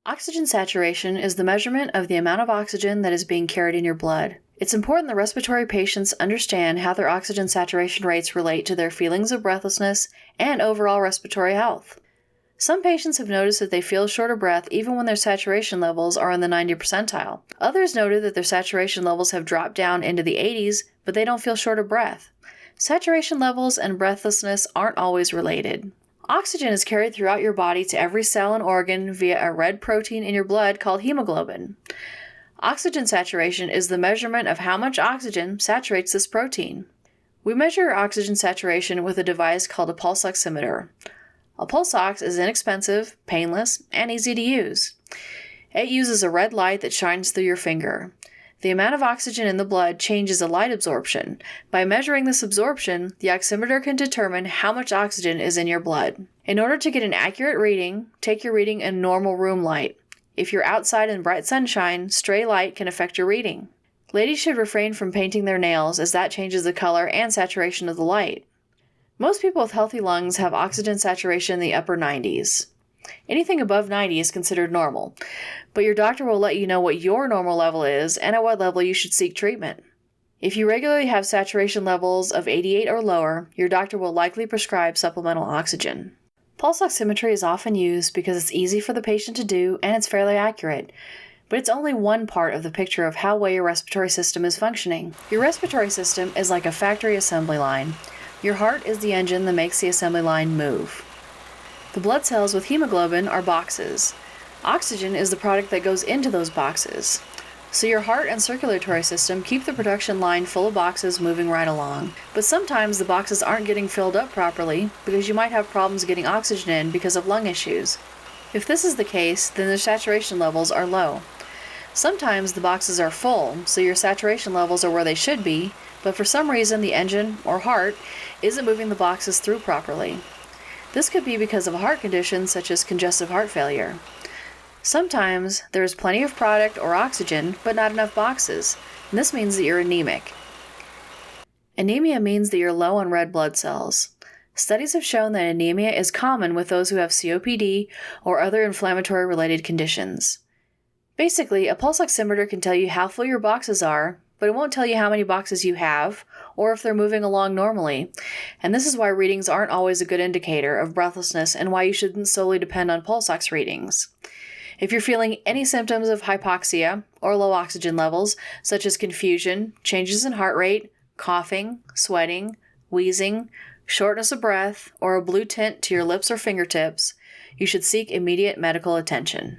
Oxygen saturation is the measurement of the amount of oxygen that is being carried in your blood. It's important that respiratory patients understand how their oxygen saturation rates relate to their feelings of breathlessness and overall respiratory health. Some patients have noticed that they feel short of breath even when their saturation levels are in the 90th percentile. Others noted that their saturation levels have dropped down into the 80s, but they don't feel short of breath. Saturation levels and breathlessness aren't always related. Oxygen is carried throughout your body to every cell and organ via a red protein in your blood called hemoglobin. Oxygen saturation is the measurement of how much oxygen saturates this protein. We measure oxygen saturation with a device called a pulse oximeter. A pulse ox is inexpensive, painless, and easy to use. It uses a red light that shines through your finger. The amount of oxygen in the blood changes the light absorption. By measuring this absorption, the oximeter can determine how much oxygen is in your blood. In order to get an accurate reading, take your reading in normal room light. If you're outside in bright sunshine, stray light can affect your reading. Ladies should refrain from painting their nails as that changes the color and saturation of the light. Most people with healthy lungs have oxygen saturation in the upper 90s. Anything above 90 is considered normal, but your doctor will let you know what your normal level is and at what level you should seek treatment. If you regularly have saturation levels of 88 or lower, your doctor will likely prescribe supplemental oxygen. Pulse oximetry is often used because it's easy for the patient to do and it's fairly accurate, but it's only one part of the picture of how well your respiratory system is functioning. Your respiratory system is like a factory assembly line. Your heart is the engine that makes the assembly line move. The blood cells with hemoglobin are boxes. Oxygen is the product that goes into those boxes. So your heart and circulatory system keep the production line full of boxes moving right along. But sometimes the boxes aren't getting filled up properly because you might have problems getting oxygen in because of lung issues. If this is the case, then the saturation levels are low. Sometimes the boxes are full, so your saturation levels are where they should be, but for some reason the engine, or heart, isn't moving the boxes through properly. This could be because of a heart condition such as congestive heart failure. Sometimes there is plenty of product or oxygen, but not enough boxes, and this means that you're anemic. Anemia means that you're low on red blood cells. Studies have shown that anemia is common with those who have COPD or other inflammatory-related conditions. Basically, a pulse oximeter can tell you how full your boxes are, but it won't tell you how many boxes you have, or if they're moving along normally. And this is why readings aren't always a good indicator of breathlessness and why you shouldn't solely depend on pulse ox readings. If you're feeling any symptoms of hypoxia or low oxygen levels, such as confusion, changes in heart rate, coughing, sweating, wheezing, shortness of breath, or a blue tint to your lips or fingertips, you should seek immediate medical attention.